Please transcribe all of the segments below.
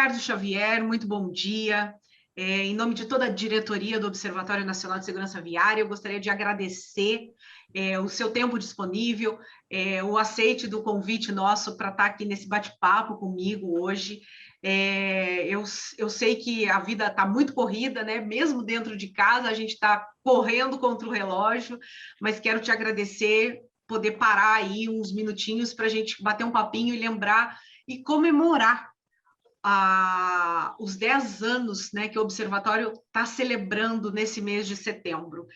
Ricardo Xavier, muito bom dia. Em nome de toda a diretoria do Observatório Nacional de Segurança Viária, eu gostaria de agradecer o seu tempo disponível, o aceite do convite nosso para estar aqui nesse bate-papo comigo hoje. Eu sei que a vida está muito corrida, né? Mesmo dentro de casa, a gente está correndo contra o relógio, mas quero te agradecer, poder parar aí uns minutinhos para a gente bater um papinho e lembrar e comemorar os 10 anos, né, que o Observatório está celebrando nesse mês de setembro.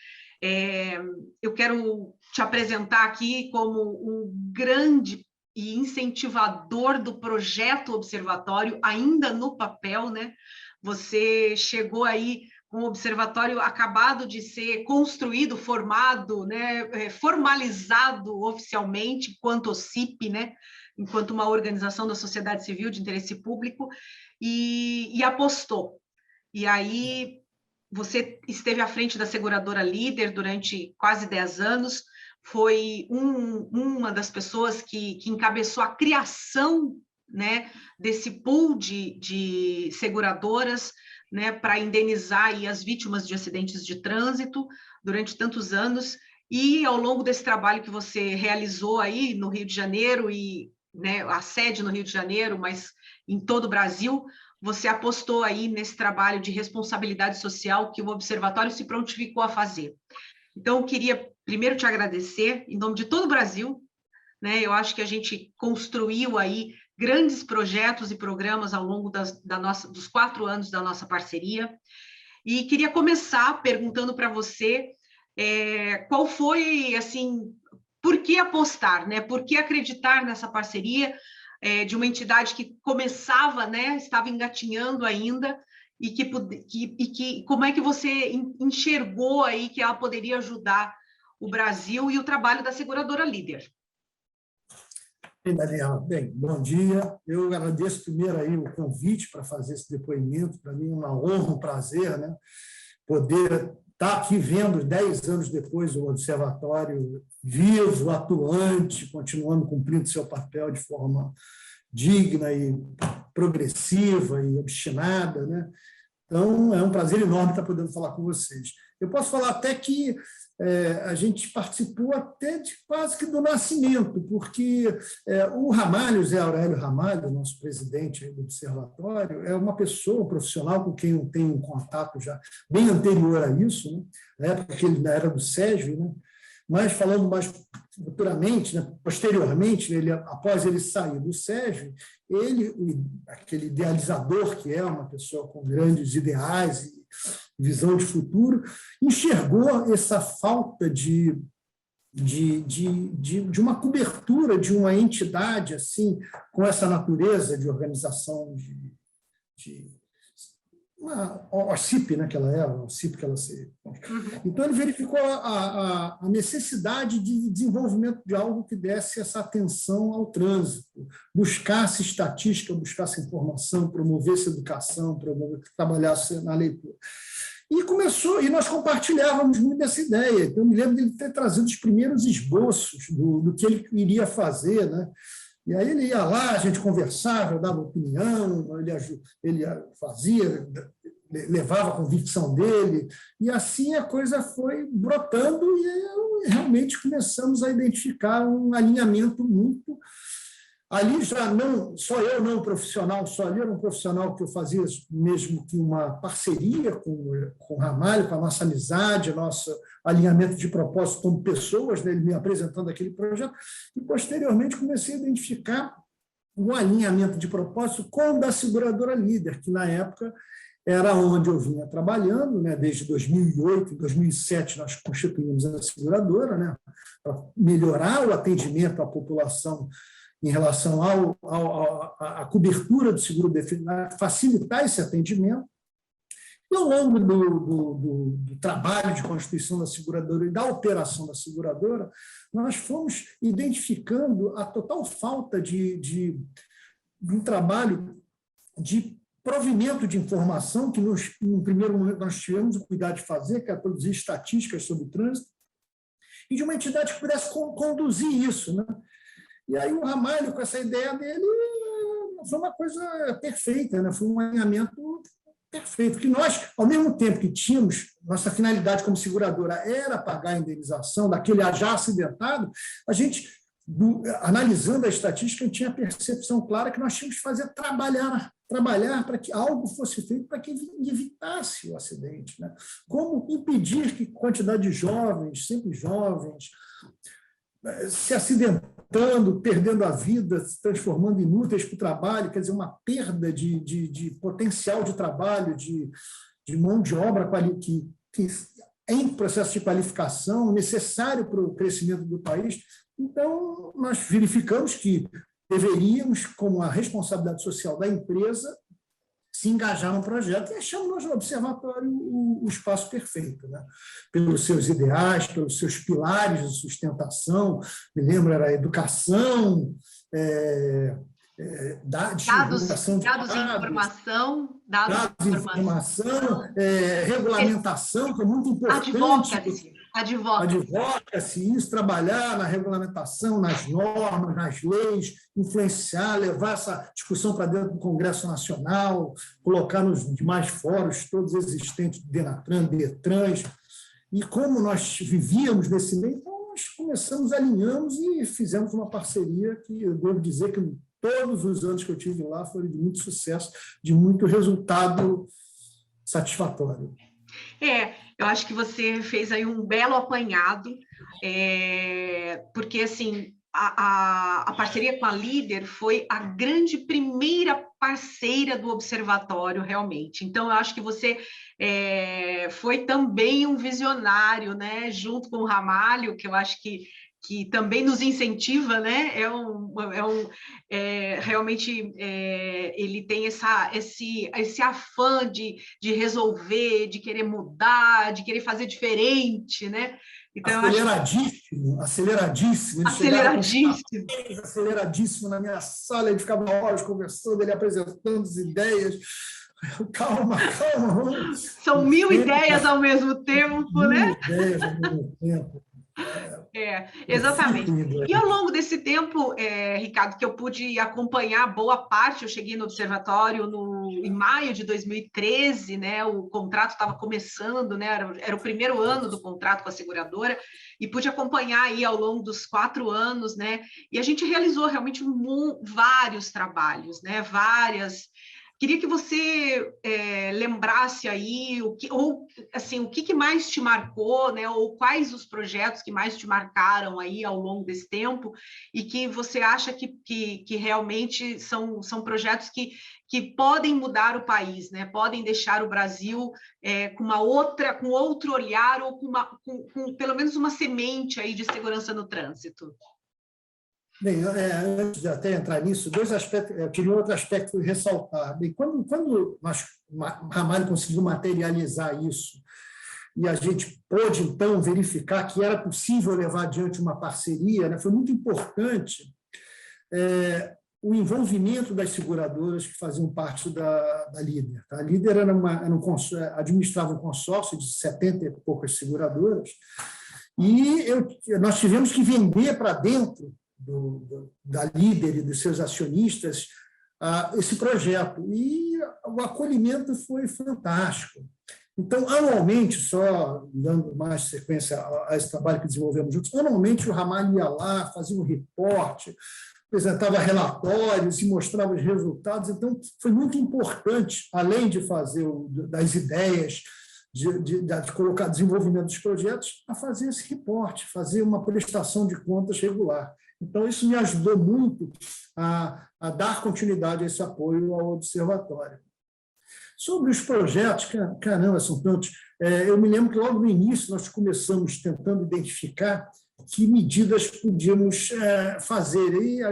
Eu quero te apresentar aqui como um grande e incentivador do projeto Observatório, ainda no papel, né? Você chegou aí com o Observatório acabado de ser construído, formado, né, formalizado oficialmente enquanto OCIP, né, enquanto uma organização da sociedade civil de interesse público, e apostou. E aí você esteve à frente da seguradora Líder durante quase 10 anos, foi uma das pessoas que encabeçou a criação, né, desse pool de seguradoras, né, para indenizar aí as vítimas de acidentes de trânsito durante tantos anos. E ao longo desse trabalho que você realizou aí no Rio de Janeiro, e, né, a sede no Rio de Janeiro, mas em todo o Brasil, você apostou aí nesse trabalho de responsabilidade social que o Observatório se prontificou a fazer. Então, eu queria primeiro te agradecer, em nome de todo o Brasil, né? Eu acho que a gente construiu aí grandes projetos e programas ao longo dos 4 anos da nossa parceria, e queria começar perguntando para você qual foi, assim, por que apostar, né? Por que acreditar nessa parceria de uma entidade que começava, né? Estava engatinhando ainda, e como é que você enxergou aí que ela poderia ajudar o Brasil e o trabalho da seguradora Líder? Bem, Daniela, bem, bom dia. Eu agradeço primeiro aí o convite para fazer esse depoimento. Para mim é uma honra, um prazer, né? Poder estar aqui vendo 10 anos depois o Observatório vivo, atuante, continuando cumprindo seu papel de forma digna e progressiva e obstinada, né? Então, é um prazer enorme estar podendo falar com vocês. Eu posso falar até que a gente participou até de quase que do nascimento, porque o Ramalho, Zé Aurélio Ramalho, nosso presidente do Observatório, é uma pessoa, um profissional com quem eu tenho um contato já bem anterior a isso, né? Na época que ele era do SESV, né? Mas falando mais futuramente, né, posteriormente, após ele sair do SESV, ele, aquele idealizador que é uma pessoa com grandes ideais e visão de futuro, enxergou essa falta de uma cobertura de uma entidade assim, com essa natureza de organização uma OCIP, né, que ela é, a OCIP que ela se... Então, ele verificou a necessidade de desenvolvimento de algo que desse essa atenção ao trânsito, buscasse estatística, buscasse informação, promovesse educação, trabalhasse na leitura. E começou, e nós compartilhávamos muito dessa ideia. Então, eu me lembro dele ter trazido os primeiros esboços do que ele iria fazer, né? E aí ele ia lá, a gente conversava, eu dava opinião, ele fazia, levava a convicção dele, e assim a coisa foi brotando e realmente começamos a identificar um alinhamento muito... Ali já não, só eu não profissional, só ali era um profissional que eu fazia mesmo que uma parceria com o Ramalho, com a nossa amizade, nosso alinhamento de propósito como pessoas, né, ele me apresentando aquele projeto, e posteriormente comecei a identificar um alinhamento de propósito com o da seguradora Líder, que na época era onde eu vinha trabalhando, né, desde 2008, em 2007 nós constituímos a seguradora, né, para melhorar o atendimento à população em relação à cobertura do seguro-defeito, facilitar esse atendimento. E, ao longo do trabalho de constituição da seguradora e da operação da seguradora, nós fomos identificando a total falta de um trabalho de provimento de informação, que no primeiro momento nós tivemos o cuidado de fazer, que é produzir estatísticas sobre o trânsito, e de uma entidade que pudesse conduzir isso, né? E aí o Ramalho, com essa ideia dele, foi uma coisa perfeita, né? Foi um alinhamento perfeito, que nós, ao mesmo tempo que tínhamos, nossa finalidade como seguradora era pagar a indenização daquele já acidentado, a gente, analisando a estatística, a gente tinha a percepção clara que nós tínhamos que fazer trabalhar para que algo fosse feito para que evitasse o acidente, né? Como impedir que quantidade de jovens, sempre jovens, se acidentando, perdendo a vida, se transformando inúteis para o trabalho, quer dizer, uma perda de potencial de trabalho, de mão de obra que em processo de qualificação necessário para o crescimento do país. Então, nós verificamos que deveríamos, como a responsabilidade social da empresa, se engajar no projeto, e achamos nós no Observatório o espaço perfeito, né? Pelos seus ideais, pelos seus pilares de sustentação, me lembro, era a educação, dados e informação, regulamentação, que é muito importante. Advocacy, isso, trabalhar na regulamentação, nas normas, nas leis, influenciar, levar essa discussão para dentro do Congresso Nacional, colocar nos demais fóruns todos existentes, Denatran, Detrans. E como nós vivíamos nesse meio, então nós começamos, alinhamos e fizemos uma parceria que eu devo dizer que todos os anos que eu tive lá foram de muito sucesso, de muito resultado satisfatório. Eu acho que você fez aí um belo apanhado, porque assim a parceria com a Líder foi a grande primeira parceira do Observatório, realmente. Então, eu acho que você foi também um visionário, né? Junto com o Ramalho, que eu acho que também nos incentiva, né? Realmente ele tem esse afã de resolver, de querer mudar, de querer fazer diferente, né? Então, aceleradíssimo. Aceleradíssimo na minha sala, ele ficava horas conversando, ele apresentando as ideias. Calma. São 1000 ideias ao mesmo tempo, né? 1000 ideias ao mesmo tempo. Exatamente. E ao longo desse tempo, Ricardo, que eu pude acompanhar boa parte, eu cheguei no Observatório em maio de 2013, né? O contrato estava começando, né? Era o primeiro ano do contrato com a seguradora, e pude acompanhar aí ao longo dos 4 anos, né? E a gente realizou realmente vários trabalhos, né? Queria que você lembrasse aí o que mais te marcou, né? Ou quais os projetos que mais te marcaram aí ao longo desse tempo e que você acha que realmente são projetos que podem mudar o país, né? Podem deixar o Brasil com outro olhar ou com pelo menos uma semente aí de segurança no trânsito. Bem, antes de até entrar nisso, 2 aspectos, eu queria outro aspecto ressaltar. Bem, quando Ramalho conseguiu materializar isso e a gente pôde, então, verificar que era possível levar adiante uma parceria, né, foi muito importante o envolvimento das seguradoras que faziam parte da Líder. A Líder administrava um consórcio de 70 e poucas seguradoras e nós tivemos que vender para dentro da Líder e dos seus acionistas esse projeto. E o acolhimento foi fantástico. Então, anualmente, só dando mais sequência a esse trabalho que desenvolvemos juntos, anualmente o Ramalho ia lá, fazia um reporte, apresentava relatórios e mostrava os resultados. Então, foi muito importante, além de fazer das ideias, de colocar desenvolvimento dos projetos, a fazer esse reporte, fazer uma prestação de contas regular. Então, isso me ajudou muito a dar continuidade a esse apoio ao Observatório. Sobre os projetos, caramba, são tantos. Eu me lembro que logo no início nós começamos tentando identificar que medidas podíamos fazer. E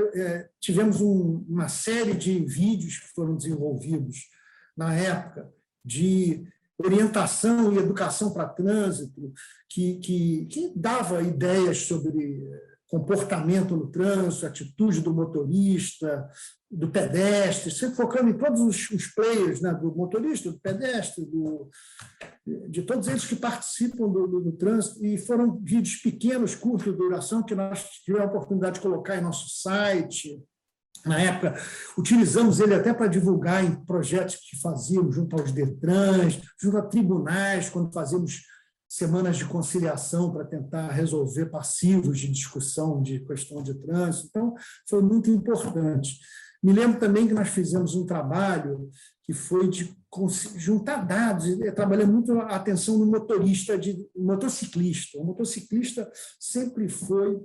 tivemos uma série de vídeos que foram desenvolvidos na época de orientação e educação para trânsito, que dava ideias sobre comportamento no trânsito, atitude do motorista, do pedestre, sempre focando em todos os players, né, do motorista, do pedestre, de todos eles que participam do trânsito, e foram vídeos pequenos, curtos de duração, que nós tivemos a oportunidade de colocar em nosso site, Na época, utilizamos ele até para divulgar em projetos que fazíamos junto aos DETRANs, junto a tribunais, quando fazíamos semanas de conciliação para tentar resolver passivos de discussão de questão de trânsito. Então, foi muito importante. Me lembro também que nós fizemos um trabalho que foi de juntar dados, trabalhando muito a atenção no motociclista. O motociclista sempre foi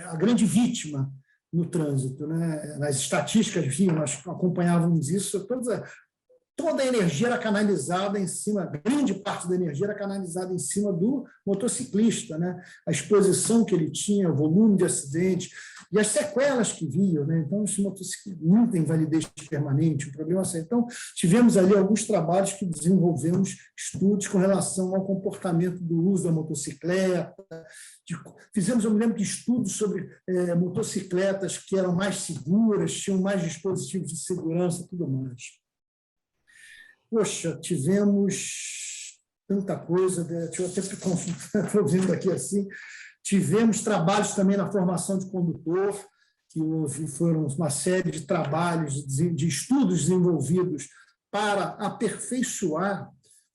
a grande vítima no trânsito, né? Nas estatísticas, nós acompanhávamos isso, toda a energia era canalizada em cima, grande parte da energia era canalizada em cima do motociclista, né? A exposição que ele tinha, o volume de acidente e as sequelas que vinham, né? Então, esse motociclista não tem validez permanente, o problema é assim. Então, tivemos ali alguns trabalhos que desenvolvemos estudos com relação ao comportamento do uso da motocicleta, eu me lembro de estudos sobre motocicletas que eram mais seguras, tinham mais dispositivos de segurança e tudo mais. Poxa, tivemos tanta coisa, deixa eu até estou vendo aqui assim, tivemos trabalhos também na formação de condutor, que foram uma série de trabalhos, de estudos desenvolvidos para aperfeiçoar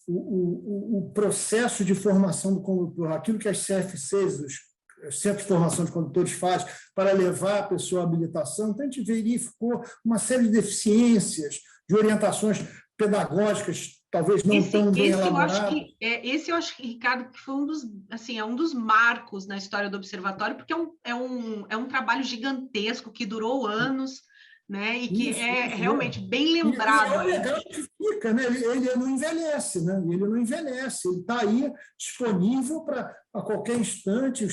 o processo de formação do condutor, aquilo que as CFCs, os Centros de Formação de Condutores, faz para levar a pessoa à habilitação. Então, a gente verificou uma série de deficiências, de orientações pedagógicas, talvez não tão bem elaboradas. Esse eu acho que, Ricardo, que foi um dos marcos na história do Observatório, porque é um trabalho gigantesco que durou anos, né? E que realmente bem lembrado. E é legal que fica, né? Ele não envelhece, né? Ele não envelhece, ele está aí disponível para a qualquer instante,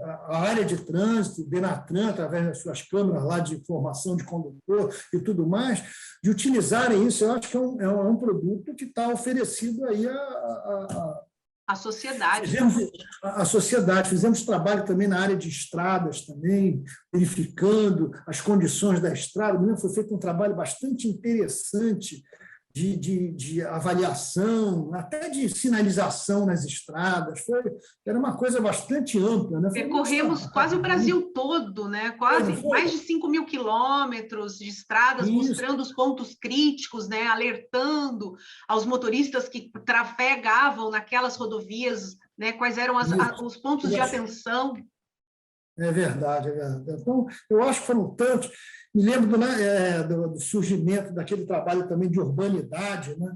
a área de trânsito, o Denatran, através das suas câmeras lá de formação de condutor e tudo mais, de utilizarem isso. Eu acho que é um produto que está oferecido aí a sociedade. A sociedade. Fizemos trabalho também na área de estradas, também, verificando as condições da estrada. Foi feito um trabalho bastante interessante de avaliação, até de sinalização nas estradas. Era uma coisa bastante ampla. Né? Percorremos quase o Brasil todo, né? Mais de 5 mil quilômetros de estradas, mostrando os pontos críticos, né? Alertando aos motoristas que trafegavam naquelas rodovias, né? Quais eram os pontos de atenção. É verdade, é verdade. Então, eu acho que foram tantos. Me lembro do surgimento daquele trabalho também de urbanidade, né,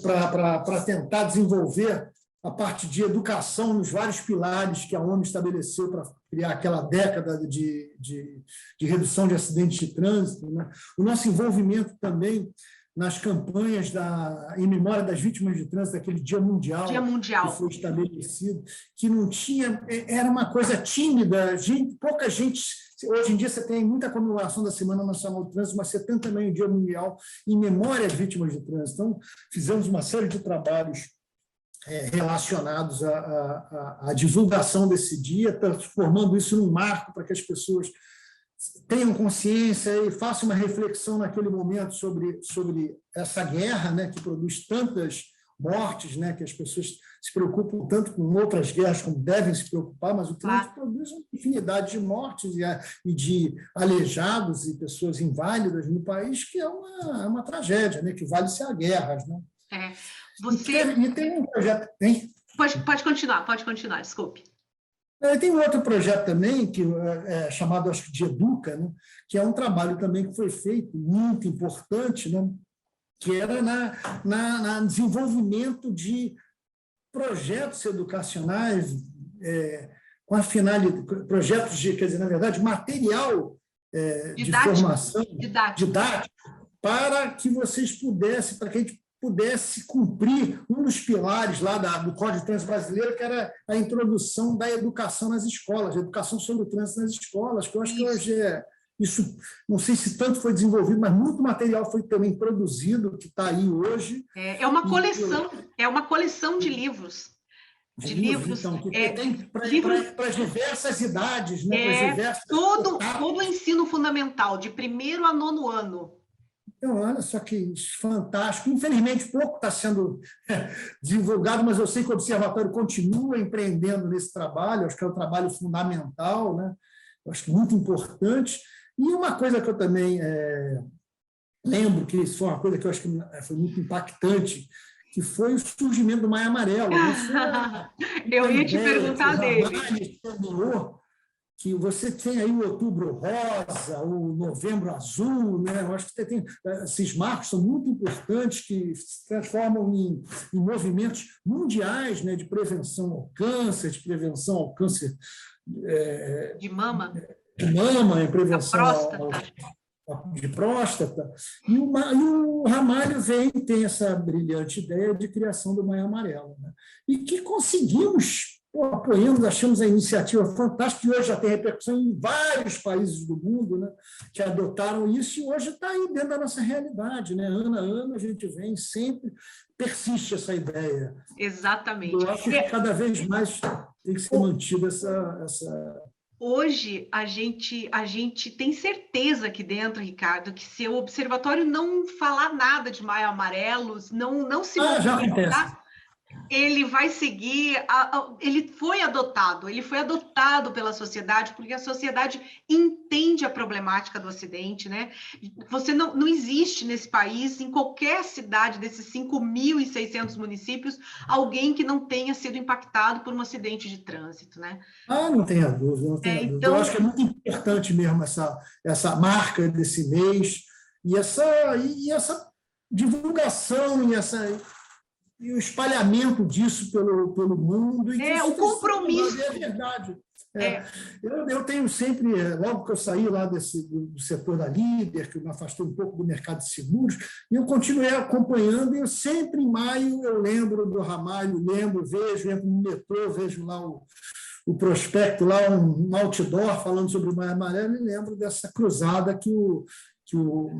para tentar desenvolver a parte de educação nos vários pilares que a ONU estabeleceu para criar aquela década de redução de acidentes de trânsito. Né? O nosso envolvimento também nas campanhas em memória das vítimas de trânsito, daquele Dia Mundial que foi estabelecido, que não tinha, era uma coisa tímida, pouca gente. Hoje em dia você tem muita comemoração da Semana Nacional do Trânsito, mas você tem também o Dia Mundial em memória às vítimas de trânsito. Então, fizemos uma série de trabalhos relacionados à divulgação desse dia, transformando isso num marco para que as pessoas tenham consciência e façam uma reflexão naquele momento sobre essa guerra, né, que produz tantas mortes, né, que as pessoas se preocupam tanto com outras guerras como devem se preocupar, mas o trânsito produz uma infinidade de mortes e de aleijados e pessoas inválidas no país, que é uma tragédia, né, que vale-se a guerras. Né? E tem um projeto... Hein? Pode continuar, desculpe. Tem um outro projeto também, que é chamado, acho que, de Educa, né? Que é um trabalho também que foi feito, muito importante, né? Que era no desenvolvimento de projetos educacionais, com a finalidade, projetos quer dizer, na verdade, material de formação didático, para que vocês pudessem, para que a gente pudesse cumprir um dos pilares lá do Código de Trânsito Brasileiro, que era a introdução da educação nas escolas, a educação sobre o trânsito nas escolas, que eu acho que hoje isso, não sei se tanto foi desenvolvido, mas muito material foi também produzido, que está aí hoje. É uma coleção de livros. De livros, então, que tem para as diversas idades, né? Todo o ensino fundamental, de 1º a 9º ano. Então, olha só que fantástico. Infelizmente, pouco está sendo divulgado, mas eu sei que o Observatório continua empreendendo nesse trabalho, acho que é um trabalho fundamental, né? eu acho que muito importante. E uma coisa que eu também lembro, que isso foi uma coisa que eu acho que foi muito impactante, que foi o surgimento do Maio Amarelo. Eu ia te perguntar dele. Que você tem aí o Outubro Rosa, o Novembro Azul, né? Eu acho que tem esses marcos são muito importantes, que se transformam em movimentos mundiais, né? De prevenção ao câncer, de mama, em prevenção de próstata. E o Ramalho tem essa brilhante ideia de criação do Maio Amarelo, né? E que conseguimos, apoiamos, achamos a iniciativa fantástica, que hoje já tem repercussão em vários países do mundo, né, que adotaram isso, e hoje está aí dentro da nossa realidade, né? Ano a ano a gente vem, sempre persiste essa ideia. Exatamente. Eu acho que cada vez mais tem que ser mantida essa... Hoje, a gente tem certeza aqui dentro, Ricardo, que se o observatório não falar nada de Maio Amarelos, não se movimentar, ele vai seguir, ele foi adotado pela sociedade, porque a sociedade entende a problemática do acidente, né? Você não existe nesse país, em qualquer cidade desses 5.600 municípios, alguém que não tenha sido impactado por um acidente de trânsito, né? Não tenha dúvida, não tenha dúvida. Eu acho que é muito importante mesmo essa marca desse mês e essa divulgação e o espalhamento disso pelo mundo. E o compromisso. É verdade. Eu tenho sempre, logo que eu saí lá do setor da Líder, que eu me afastei um pouco do mercado de seguros, e eu continuei acompanhando, e eu sempre em maio eu lembro do Ramalho, vejo, entro no metrô, vejo lá o prospecto, lá um outdoor falando sobre o Maio Amarelo, e lembro dessa cruzada que o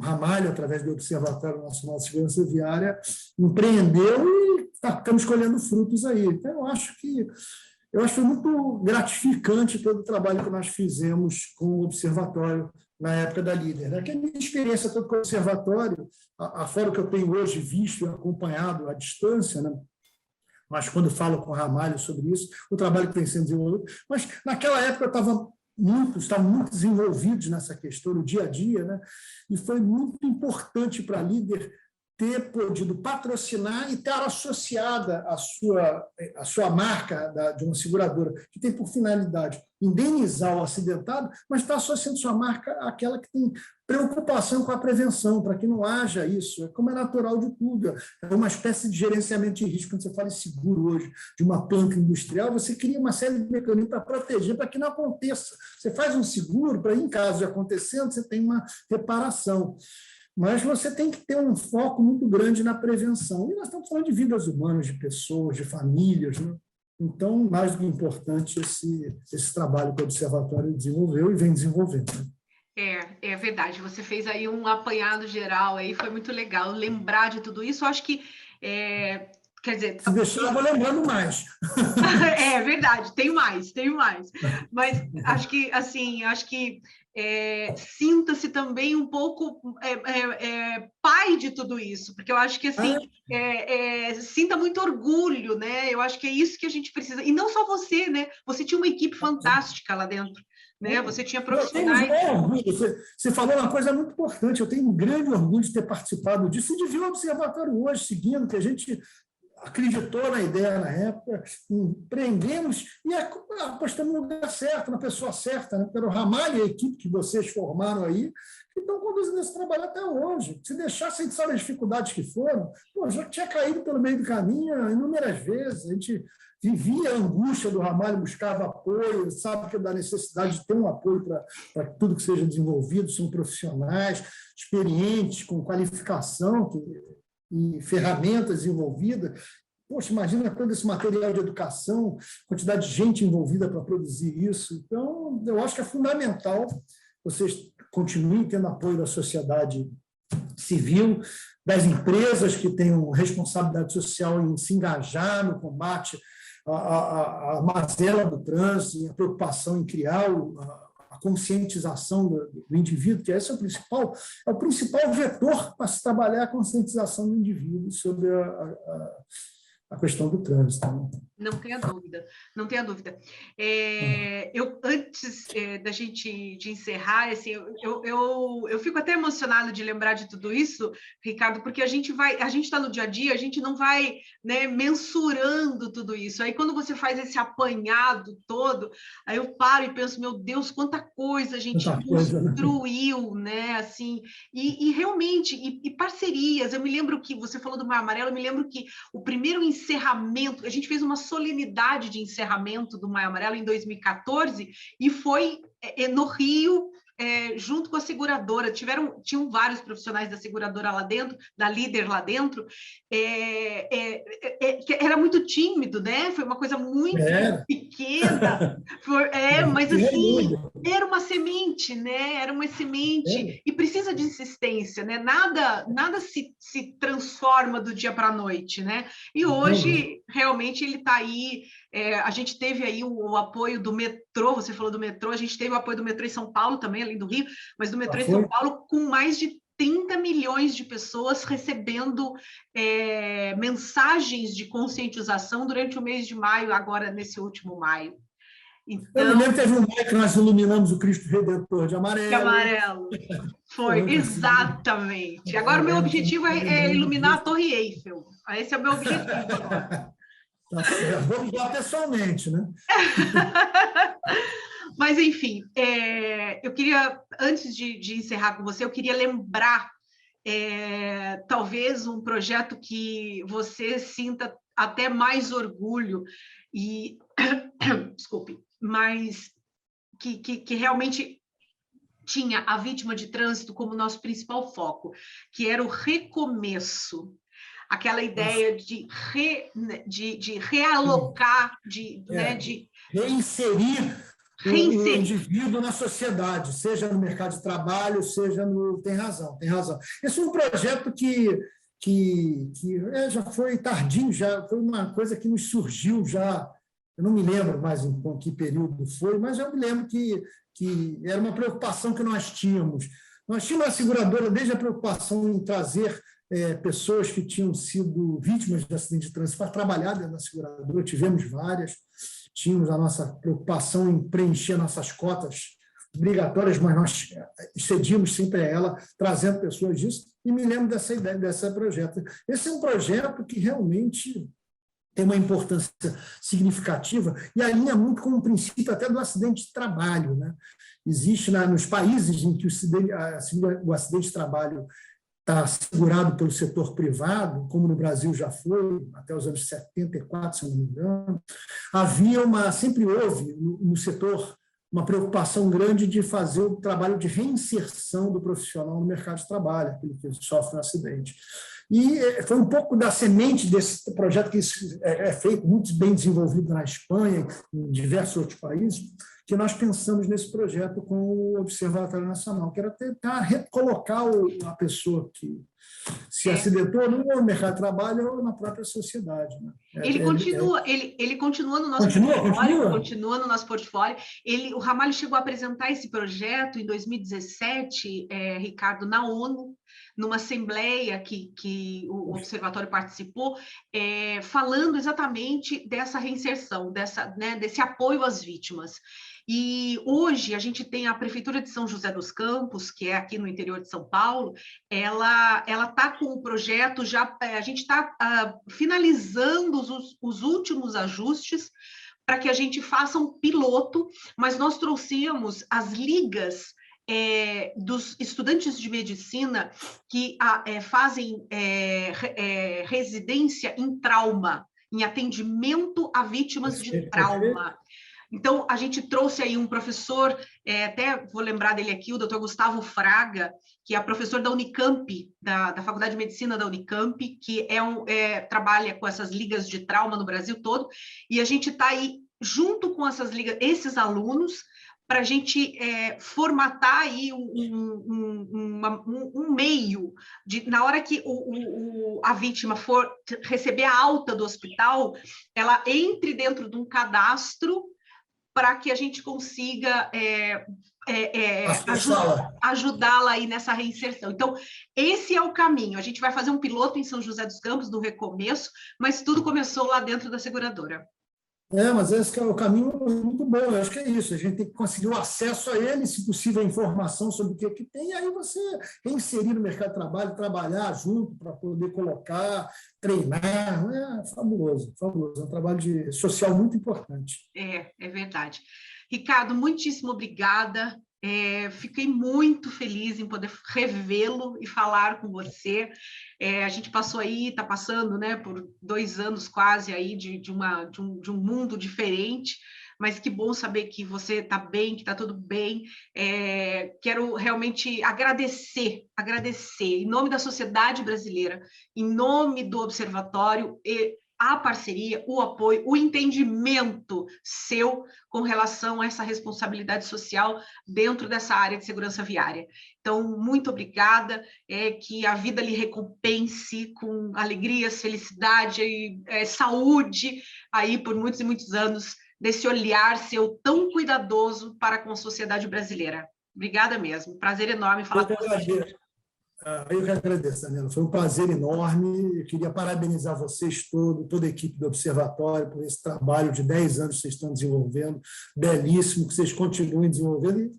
Ramalho, através do Observatório Nacional de Segurança Viária, empreendeu, e estamos colhendo frutos aí. Então, eu acho que foi muito gratificante todo o trabalho que nós fizemos com o Observatório na época da Líder. A minha experiência toda com o Observatório, afora o que eu tenho hoje visto e acompanhado à distância, né? Mas quando falo com o Ramalho sobre isso, o trabalho que tem sendo desenvolvido, mas naquela época estavam muito desenvolvidos nessa questão, no dia a dia, né? E foi muito importante para a Líder ter podido patrocinar e estar associada à sua marca de uma seguradora, que tem por finalidade indenizar o acidentado, mas está associando sua marca àquela que tem preocupação com a prevenção, para que não haja isso. Como é natural de tudo. É uma espécie de gerenciamento de risco. Quando você fala em seguro hoje, de uma planta industrial, você cria uma série de mecanismos para proteger, para que não aconteça. Você faz um seguro para, em caso de acontecendo, você tem uma reparação. Mas você tem que ter um foco muito grande na prevenção. E nós estamos falando de vidas humanas, de pessoas, de famílias, né? Então, mais do que importante esse trabalho que o Observatório desenvolveu e vem desenvolvendo. É verdade. Você fez aí um apanhado geral, aí foi muito legal lembrar de tudo isso. Eu acho que, quer dizer... Se deixar, eu vou lembrando mais. É verdade, tenho mais. Mas acho que, assim, sinta-se também um pouco pai de tudo isso, porque eu acho que, assim, sinta muito orgulho, né? Eu acho que é isso que a gente precisa. E não só você, né? Você tinha uma equipe fantástica lá dentro, né? Você tinha profissionais... Você falou uma coisa muito importante, eu tenho um grande orgulho de ter participado disso e de vir ao Observatório hoje, seguindo, que a gente acreditou na ideia na época, empreendemos e apostamos no lugar certo, na pessoa certa, né? Pelo Ramalho e a equipe que vocês formaram aí, que estão conduzindo esse trabalho até hoje. Se deixasse, a gente sabe as dificuldades que foram, já tinha caído pelo meio do caminho inúmeras vezes, a gente vivia a angústia do Ramalho, buscava apoio, sabe que da necessidade de ter um apoio para tudo que seja desenvolvido, são profissionais, experientes, com qualificação, e ferramentas envolvidas. Poxa, imagina todo esse material de educação, quantidade de gente envolvida para produzir isso. Então, eu acho que é fundamental vocês continuem tendo apoio da sociedade civil, das empresas que tenham responsabilidade social em se engajar no combate à mazela do trânsito, a preocupação em criar a conscientização do indivíduo, que esse é o principal vetor para se trabalhar a conscientização do indivíduo sobre a questão do trânsito. Né? Não tenha dúvida, não tenha dúvida. Eu, antes da gente de encerrar, assim, eu fico até emocionada de lembrar de tudo isso, Ricardo, porque a gente está no dia a dia, a gente não vai, né, mensurando tudo isso. Aí quando você faz esse apanhado todo, aí eu paro e penso, meu Deus, quanta coisa a gente construiu, né? Assim, e realmente, e parcerias. Eu me lembro que você falou do Maio Amarelo, eu me lembro que o primeiro encerramento, a gente fez uma solenidade de encerramento do Maio Amarelo em 2014 e foi no Rio, junto com a seguradora. Tinham vários profissionais da seguradora lá dentro, da líder lá dentro, era muito tímido, né? Foi uma coisa muito pequena, mas assim, era uma semente, né? Era uma semente e precisa de insistência, né? Nada se transforma do dia para a noite, né? E hoje, realmente, ele está aí. A gente teve aí o apoio do metrô, você falou do metrô, a gente teve o apoio do metrô em São Paulo também, além do Rio, mas do metrô em São Paulo, com mais de 30 milhões de pessoas recebendo mensagens de conscientização durante o mês de maio, agora nesse último maio. Então, eu me lembro que teve um maio que nós iluminamos o Cristo Redentor de amarelo. De amarelo. Foi, exatamente. Agora o meu objetivo é iluminar a Torre Eiffel. Esse é o meu objetivo agora. Vamos lá pessoalmente, né? Mas, enfim, eu queria, antes de encerrar com você, eu queria lembrar talvez um projeto que você sinta até mais orgulho e, desculpe, mas que realmente tinha a vítima de trânsito como nosso principal foco, que era o recomeço. Aquela ideia de realocar, né, de reinserir o indivíduo na sociedade, seja no mercado de trabalho, seja no... Tem razão. Esse é um projeto que já foi tardinho, já foi uma coisa que nos surgiu já, eu não me lembro mais em que período foi, mas eu me lembro que era uma preocupação que nós tínhamos. Nós tínhamos a seguradora desde a preocupação em trazer pessoas que tinham sido vítimas de acidente de trânsito para trabalhar dentro da seguradora, tivemos várias, tínhamos a nossa preocupação em preencher nossas cotas obrigatórias, mas nós excedimos sempre a ela, trazendo pessoas disso, e me lembro dessa ideia, desse projeto. Esse é um projeto que realmente tem uma importância significativa e alinha muito com o princípio até do acidente de trabalho. Né? Existe nos países em que o acidente de trabalho está segurado pelo setor privado, como no Brasil já foi, até os anos 74, se eu não me engano, sempre houve no setor uma preocupação grande de fazer o trabalho de reinserção do profissional no mercado de trabalho, aquele que sofre um acidente. E foi um pouco da semente desse projeto que é feito, muito bem desenvolvido na Espanha, em diversos outros países, que nós pensamos nesse projeto com o Observatório Nacional, que era tentar recolocar a pessoa que se acidentou no mercado de trabalho ou na própria sociedade. Né? Ele continua no nosso portfólio, continua no nosso portfólio. O Ramalho chegou a apresentar esse projeto em 2017, Ricardo, na ONU, numa assembleia que o Observatório participou, falando exatamente dessa reinserção, desse apoio às vítimas. E hoje a gente tem a Prefeitura de São José dos Campos, que é aqui no interior de São Paulo, ela está com o projeto, a gente está finalizando os últimos ajustes para que a gente faça um piloto, mas nós trouxemos as ligas dos estudantes de medicina que fazem residência em trauma, em atendimento a vítimas de trauma. Então, a gente trouxe aí um professor, até vou lembrar dele aqui, o Dr. Gustavo Fraga, que é professor da Unicamp, da Faculdade de Medicina da Unicamp, que trabalha com essas ligas de trauma no Brasil todo, e a gente está aí, junto com essas ligas, esses alunos, para a gente formatar aí um meio de, na hora que a vítima for receber a alta do hospital, ela entre dentro de um cadastro para que a gente consiga ajudá-la aí nessa reinserção. Então, esse é o caminho. A gente vai fazer um piloto em São José dos Campos, do recomeço, mas tudo começou lá dentro da seguradora. Mas esse que é o caminho muito bom, eu acho que é isso, a gente tem que conseguir o acesso a ele, se possível, a informação sobre o que tem, e aí você reinserir no mercado de trabalho, trabalhar junto para poder colocar, treinar, fabuloso, fabuloso, é um trabalho social muito importante. É verdade. Ricardo, muitíssimo obrigada. Fiquei muito feliz em poder revê-lo e falar com você. A gente passou aí, está passando, né, por 2 anos quase aí de um mundo diferente, mas que bom saber que você está bem, que está tudo bem. Quero realmente agradecer, em nome da sociedade brasileira, em nome do Observatório, a parceria, o apoio, o entendimento seu com relação a essa responsabilidade social dentro dessa área de segurança viária. Então, muito obrigada, que a vida lhe recompense com alegrias, felicidade e saúde aí por muitos e muitos anos desse olhar seu tão cuidadoso para com a sociedade brasileira. Obrigada mesmo, prazer enorme falar com você. Eu que agradeço, Daniela. Foi um prazer enorme. Eu queria parabenizar vocês toda a equipe do Observatório, por esse trabalho de 10 anos que vocês estão desenvolvendo, belíssimo, que vocês continuem desenvolvendo e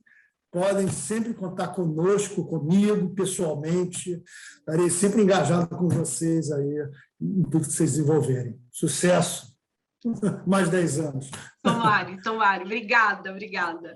podem sempre contar comigo, pessoalmente. Estarei sempre engajado com vocês aí em tudo que vocês desenvolverem. Sucesso! Mais 10 anos. Tomara. Obrigada. Obrigado.